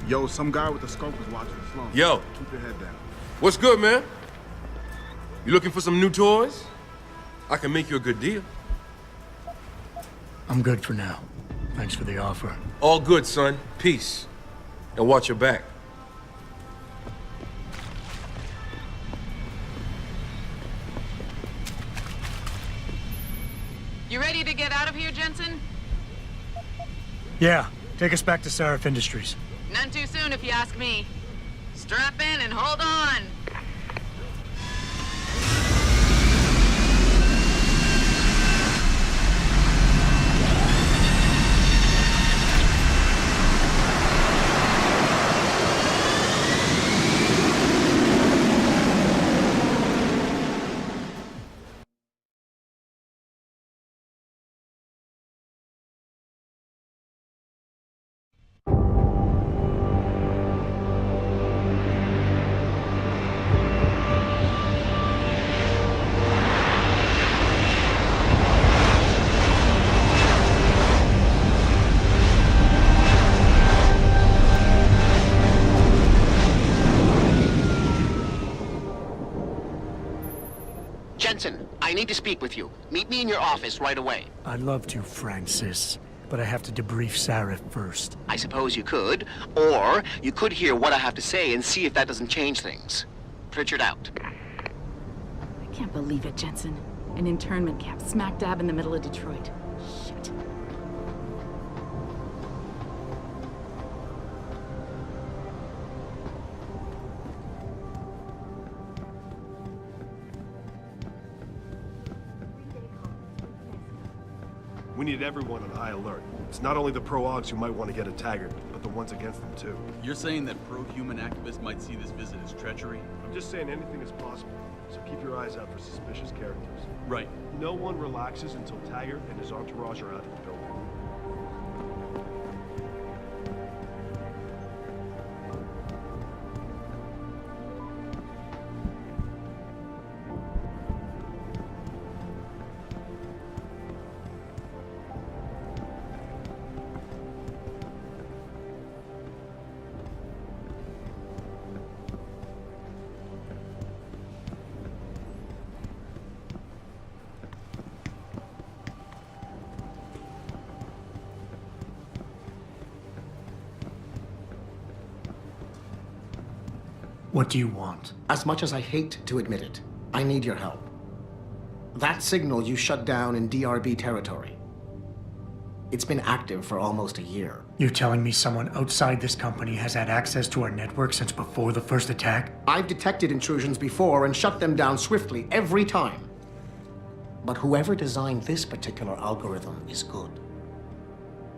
Yo, some guy with a scope is watching the slum. Yo. Keep your head down. What's good, man? You looking for some new toys? I can make you a good deal. I'm good for now. Thanks for the offer. All good, son. Peace. And watch your back. You ready to get out of here, Jensen? Yeah, take us back to Sarif Industries. None too soon, if you ask me. Strap in and hold on. Jensen, I need to speak with you. Meet me in your office right away. I'd love to, Francis, but I have to debrief Sarif first. I suppose you could, or you could hear what I have to say and see if that doesn't change things. Pritchard out. I can't believe it, Jensen. An internment camp smack dab in the middle of Detroit. Shit. We need everyone on high alert. It's not only the pro-Augs who might want to get at Taggart, but the ones against them too. You're saying that pro-human activists might see this visit as treachery? I'm just saying anything is possible, so keep your eyes out for suspicious characters. Right. No one relaxes until Taggart and his entourage are out of the building. What do you want? As much as I hate to admit it, I need your help. That signal you shut down in DRB territory. It's been active for almost a year. You're telling me someone outside this company has had access to our network since before the first attack? I've detected intrusions before and shut them down swiftly every time. But whoever designed this particular algorithm is good.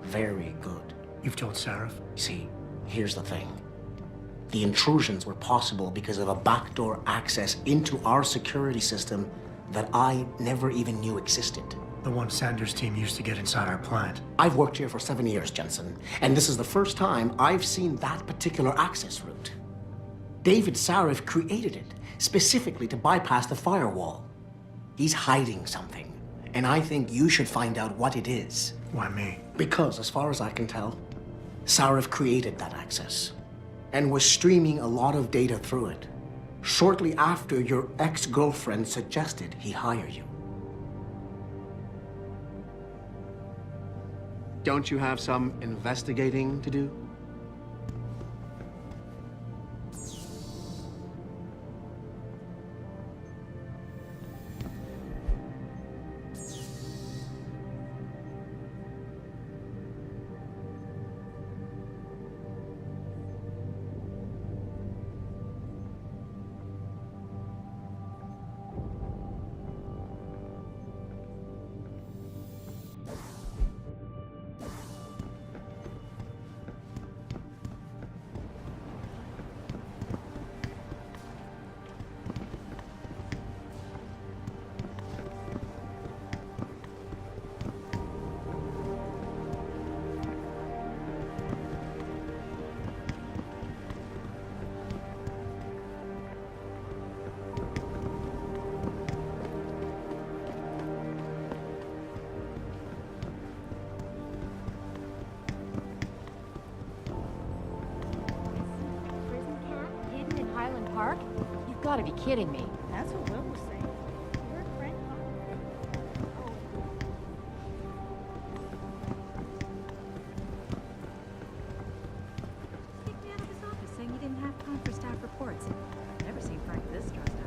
Very good. You've told Sarif? See, here's the thing. The intrusions were possible because of a backdoor access into our security system that I never even knew existed. The one Sanders' team used to get inside our plant. I've worked here for 7 years, Jensen, and this is the first time I've seen that particular access route. David Sarif created it specifically to bypass the firewall. He's hiding something, and I think you should find out what it is. Why me? Because, as far as I can tell, Sarif created that access and was streaming a lot of data through it shortly after your ex-girlfriend suggested he hire you. Don't you have some investigating to do? Park? You've got to be kidding me. That's what Will was saying. You're a friend, Kicked me out of his office saying he didn't have time for staff reports. I've never seen Frank this stressed out.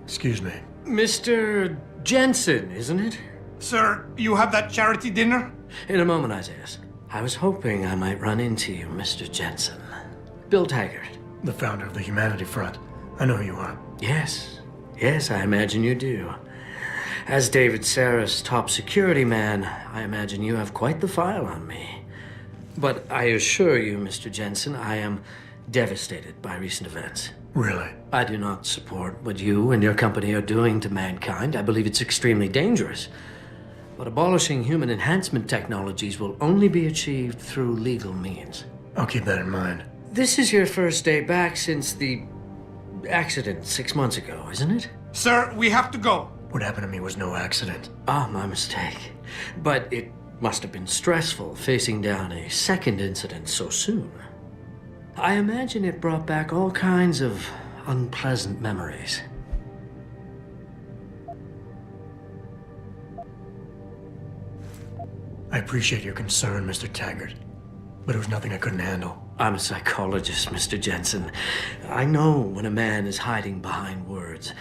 Excuse me. Mr. Jensen, isn't it? Sir, you have that charity dinner? In a moment, Isaiah. I was hoping I might run into you, Mr. Jensen. Bill Taggart. The founder of the Humanity Front. I know who you are. Yes. Yes, I imagine you do. As David Sarif's top security man, I imagine you have quite the file on me. But I assure you, Mr. Jensen, I am devastated by recent events. Really? I do not support what you and your company are doing to mankind. I believe it's extremely dangerous. But abolishing human enhancement technologies will only be achieved through legal means. I'll keep that in mind. This is your first day back since the accident 6 months ago, isn't it? Sir, we have to go. What happened to me was no accident. Ah, my mistake. But it must have been stressful facing down a second incident so soon. I imagine it brought back all kinds of unpleasant memories. I appreciate your concern, Mr. Taggart, but it was nothing I couldn't handle. I'm a psychologist, Mr. Jensen. I know when a man is hiding behind words.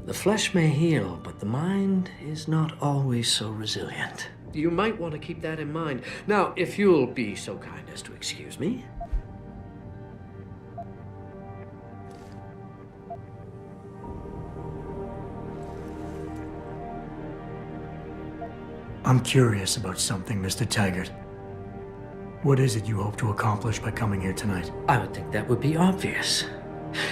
The flesh may heal, but the mind is not always so resilient. You might want to keep that in mind. Now, if you'll be so kind as to excuse me. I'm curious about something, Mr. Taggart. What is it you hope to accomplish by coming here tonight? I would think that would be obvious.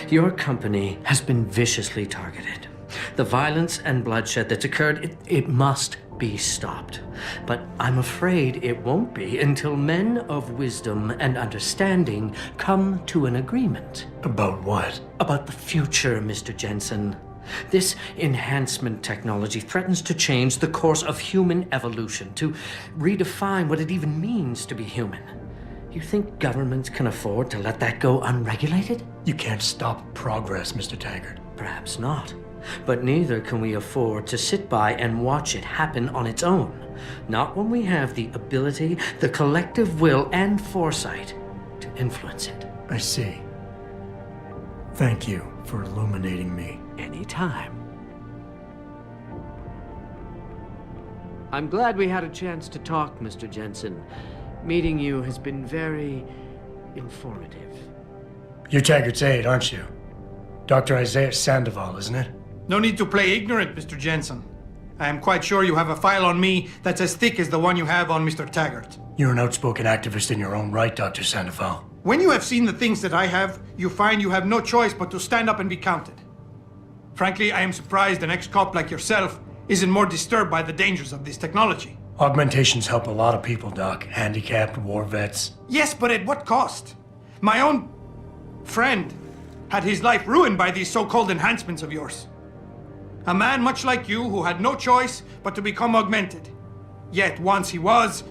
Your company has been viciously targeted. The violence and bloodshed that's occurred, it must be stopped. But I'm afraid it won't be until men of wisdom and understanding come to an agreement. About what? About the future, Mr. Jensen. This enhancement technology threatens to change the course of human evolution, to redefine what it even means to be human. You think governments can afford to let that go unregulated? You can't stop progress, Mr. Taggart. Perhaps not. But neither can we afford to sit by and watch it happen on its own. Not when we have the ability, the collective will, and foresight to influence it. I see. Thank you for illuminating me. Anytime. I'm glad we had a chance to talk, Mr. Jensen. Meeting you has been very informative. You're Taggart's aide, aren't you? Dr. Isaiah Sandoval, isn't it? No need to play ignorant, Mr. Jensen. I am quite sure you have a file on me that's as thick as the one you have on Mr. Taggart. You're an outspoken activist in your own right, Dr. Sandoval. When you have seen the things that I have, you find you have no choice but to stand up and be counted. Frankly, I am surprised an ex-cop like yourself isn't more disturbed by the dangers of this technology. Augmentations help a lot of people, Doc. Handicapped, war vets. Yes, but at what cost? My own friend had his life ruined by these so-called enhancements of yours. A man much like you who had no choice but to become augmented. Yet once he was...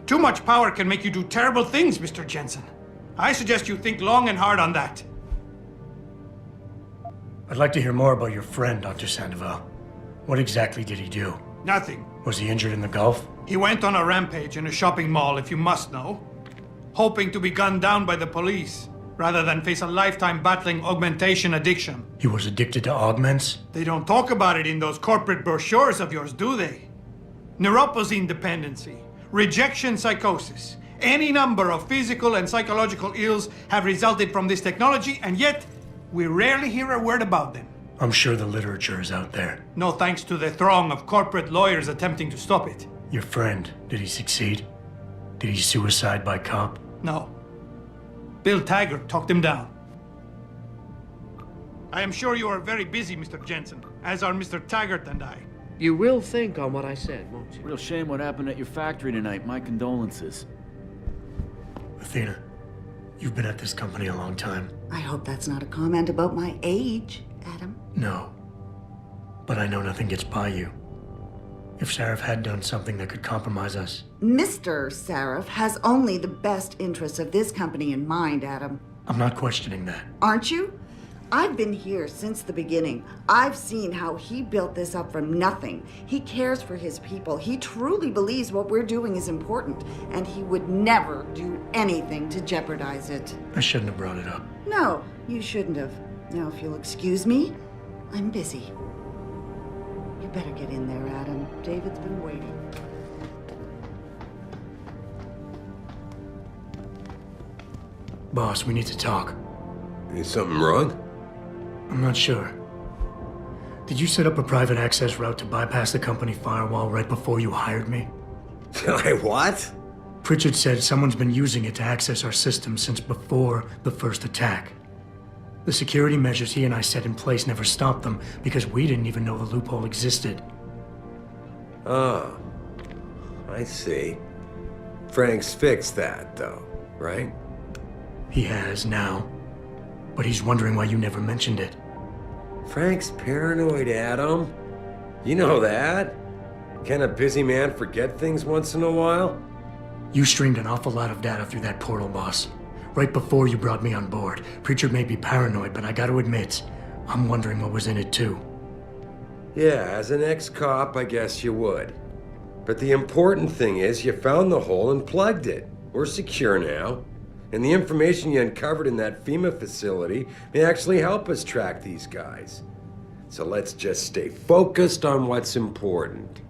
Too much power can make you do terrible things, Mr. Jensen. I suggest you think long and hard on that. I'd like to hear more about your friend, Dr. Sandoval. What exactly did he do? Nothing. Was he injured in the Gulf? He went on a rampage in a shopping mall, if you must know, hoping to be gunned down by the police, rather than face a lifetime battling augmentation addiction. He was addicted to augments? They don't talk about it in those corporate brochures of yours, do they? Neuroposine dependency, rejection psychosis, any number of physical and psychological ills have resulted from this technology, and yet we rarely hear a word about them. I'm sure the literature is out there. No thanks to the throng of corporate lawyers attempting to stop it. Your friend, did he succeed? Did he suicide by cop? No. Bill Taggart talked him down. I am sure you are very busy, Mr. Jensen, as are Mr. Taggart and I. You will think on what I said, won't you? Real shame what happened at your factory tonight. My condolences. Athena, you've been at this company a long time. I hope that's not a comment about my age, Adam. No. But I know nothing gets by you. If Sarif had done something that could compromise us... Mr. Sarif has only the best interests of this company in mind, Adam. I'm not questioning that. Aren't you? I've been here since the beginning. I've seen how he built this up from nothing. He cares for his people. He truly believes what we're doing is important, and he would never do anything to jeopardize it. I shouldn't have brought it up. No, you shouldn't have. Now, if you'll excuse me, I'm busy. You better get in there, Adam. David's been waiting. Boss, we need to talk. Is something wrong? I'm not sure. Did you set up a private access route to bypass the company firewall right before you hired me? What? Pritchard said someone's been using it to access our system since before the first attack. The security measures he and I set in place never stopped them because we didn't even know the loophole existed. Oh, I see. Frank's fixed that, though, right? He has now, but he's wondering why you never mentioned it. Frank's paranoid, Adam. You know that. Can a busy man forget things once in a while? You streamed an awful lot of data through that portal, boss. Right before you brought me on board. Pritchard may be paranoid, but I gotta admit, I'm wondering what was in it too. Yeah, as an ex-cop, I guess you would. But the important thing is you found the hole and plugged it. We're secure now. And the information you uncovered in that FEMA facility may actually help us track these guys. So let's just stay focused on what's important.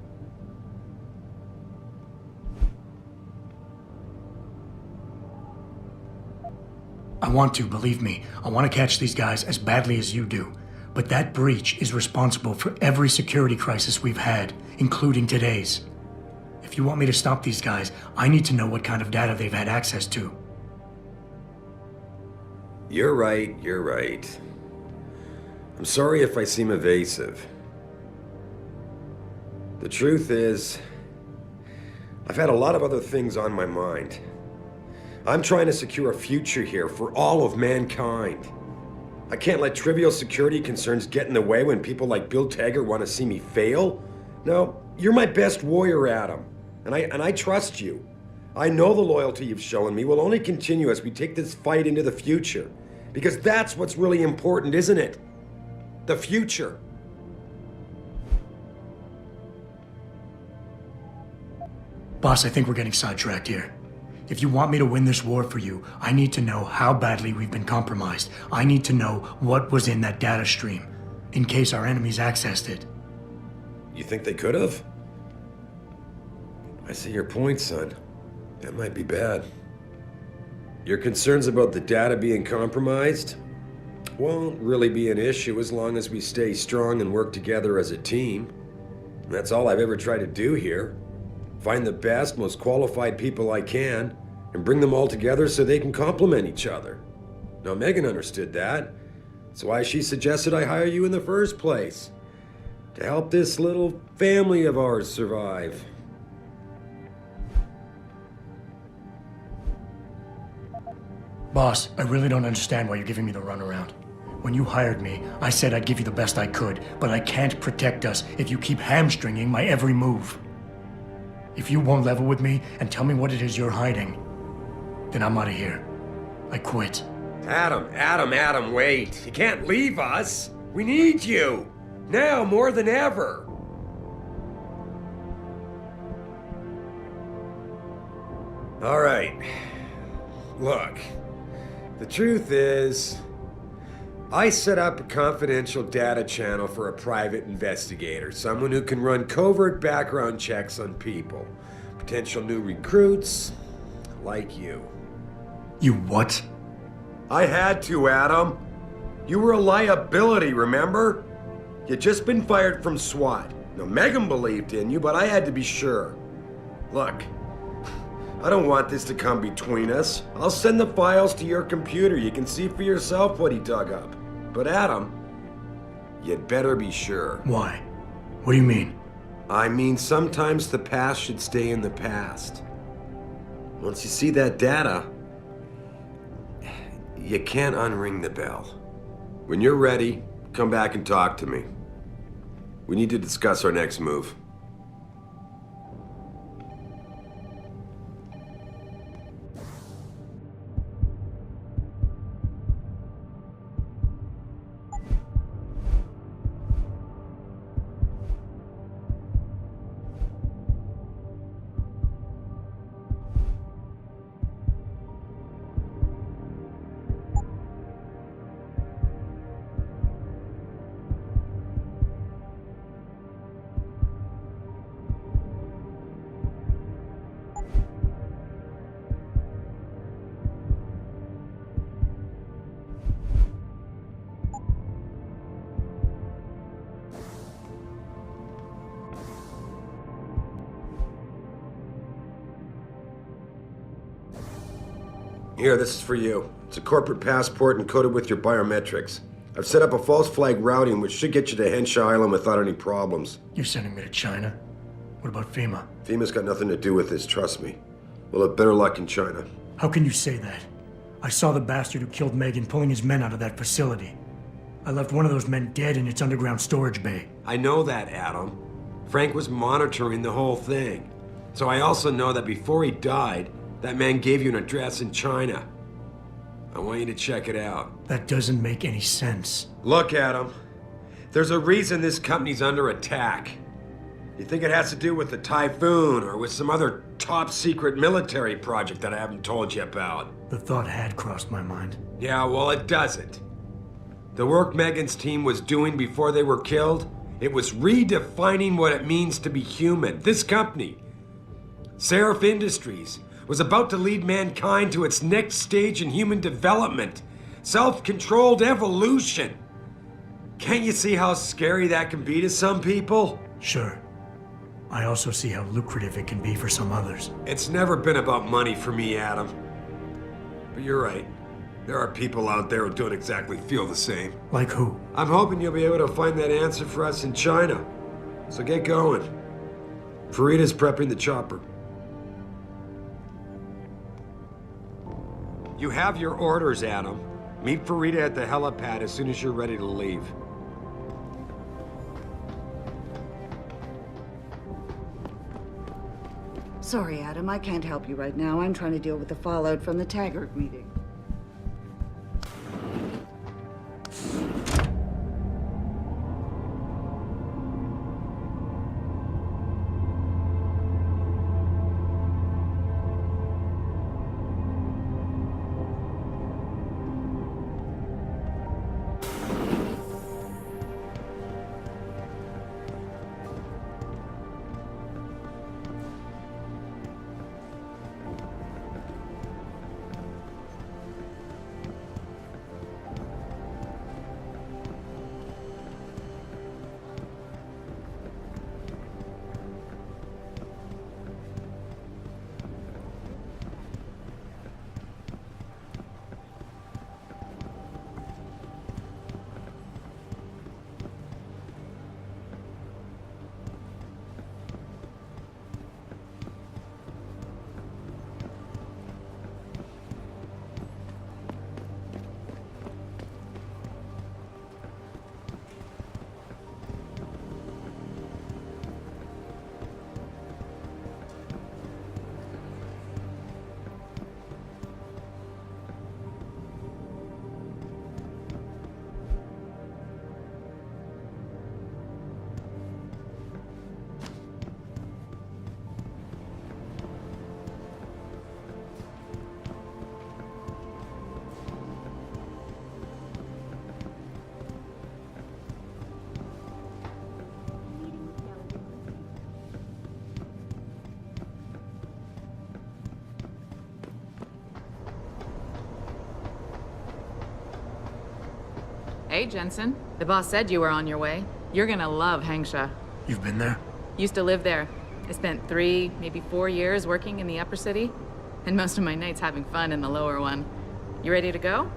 I want to, believe me. I want to catch these guys as badly as you do. But that breach is responsible for every security crisis we've had, including today's. If you want me to stop these guys, I need to know what kind of data they've had access to. You're right, you're right. I'm sorry if I seem evasive. The truth is, I've had a lot of other things on my mind. I'm trying to secure a future here for all of mankind. I can't let trivial security concerns get in the way when people like Bill Taggart want to see me fail. No, you're my best warrior, Adam, and I trust you. I know the loyalty you've shown me will only continue as we take this fight into the future. Because that's what's really important, isn't it? The future. Boss, I think we're getting sidetracked here. If you want me to win this war for you, I need to know how badly we've been compromised. I need to know what was in that data stream, in case our enemies accessed it. You think they could have? I see your point, son. That might be bad. Your concerns about the data being compromised won't really be an issue as long as we stay strong and work together as a team. That's all I've ever tried to do here. Find the best, most qualified people I can, and bring them all together so they can complement each other. Now, Megan understood that. That's why she suggested I hire you in the first place. To help this little family of ours survive. Boss, I really don't understand why you're giving me the runaround. When you hired me, I said I'd give you the best I could, but I can't protect us if you keep hamstringing my every move. If you won't level with me and tell me what it is you're hiding, then I'm out of here. I quit. Adam, wait. You can't leave us. We need you! Now more than ever! Alright. Look, the truth is, I set up a confidential data channel for a private investigator, someone who can run covert background checks on people. Potential new recruits, like you. You what? I had to, Adam. You were a liability, remember? You'd just been fired from SWAT. Now, Megan believed in you, but I had to be sure. Look, I don't want this to come between us. I'll send the files to your computer. You can see for yourself what he dug up. But Adam, you'd better be sure. Why? What do you mean? I mean, sometimes the past should stay in the past. Once you see that data, you can't unring the bell. When you're ready, come back and talk to me. We need to discuss our next move. Here, this is for you. It's a corporate passport encoded with your biometrics. I've set up a false flag routing which should get you to Hengsha Island without any problems. You're sending me to China? What about FEMA? FEMA's got nothing to do with this, trust me. We'll have better luck in China. How can you say that? I saw the bastard who killed Megan pulling his men out of that facility. I left one of those men dead in its underground storage bay. I know that, Adam. Frank was monitoring the whole thing. So I also know that before he died, that man gave you an address in China. I want you to check it out. That doesn't make any sense. Look, Adam. There's a reason this company's under attack. You think it has to do with the typhoon or with some other top-secret military project that I haven't told you about? The thought had crossed my mind. Yeah, well, it doesn't. The work Megan's team was doing before they were killed, it was redefining what it means to be human. This company, Serif Industries, was about to lead mankind to its next stage in human development. Self-controlled evolution. Can't you see how scary that can be to some people? Sure. I also see how lucrative it can be for some others. It's never been about money for me, Adam. But you're right. There are people out there who don't exactly feel the same. Like who? I'm hoping you'll be able to find that answer for us in China. So get going. Farida's prepping the chopper. You have your orders, Adam. Meet Farida at the helipad as soon as you're ready to leave. Sorry, Adam, I can't help you right now. I'm trying to deal with the fallout from the Taggart meeting. Hey, Jensen. The boss said you were on your way. You're gonna love Hengsha. You've been there? Used to live there. I spent 3, maybe 4 years working in the upper city, and most of my nights having fun in the lower one. You ready to go?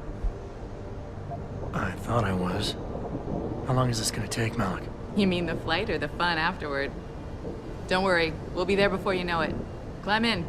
I thought I was. How long is this gonna take, Malik? You mean the flight or the fun afterward? Don't worry, we'll be there before you know it. Climb in.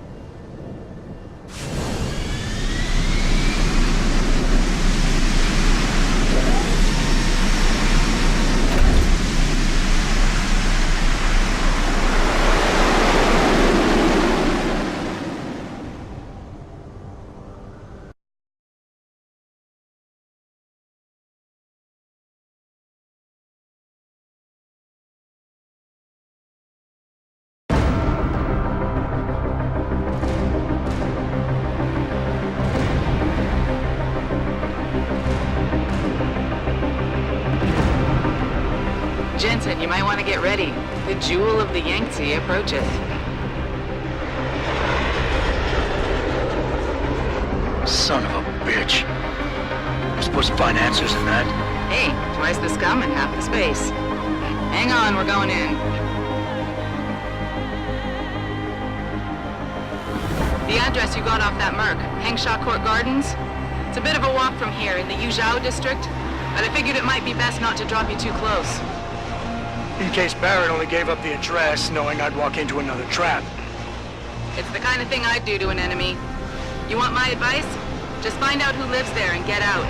Jensen, you might want to get ready. The jewel of the Yangtze approaches. Son of a bitch. We're supposed to find answers in that. Hey, twice the scum and half the space. Hang on, we're going in. The address you got off that Merc, Hengsha Court Gardens. It's a bit of a walk from here in the Yuzhou district, but I figured it might be best not to drop you too close. In case Barrett only gave up the address, knowing I'd walk into another trap. It's the kind of thing I'd do to an enemy. You want my advice? Just find out who lives there and get out.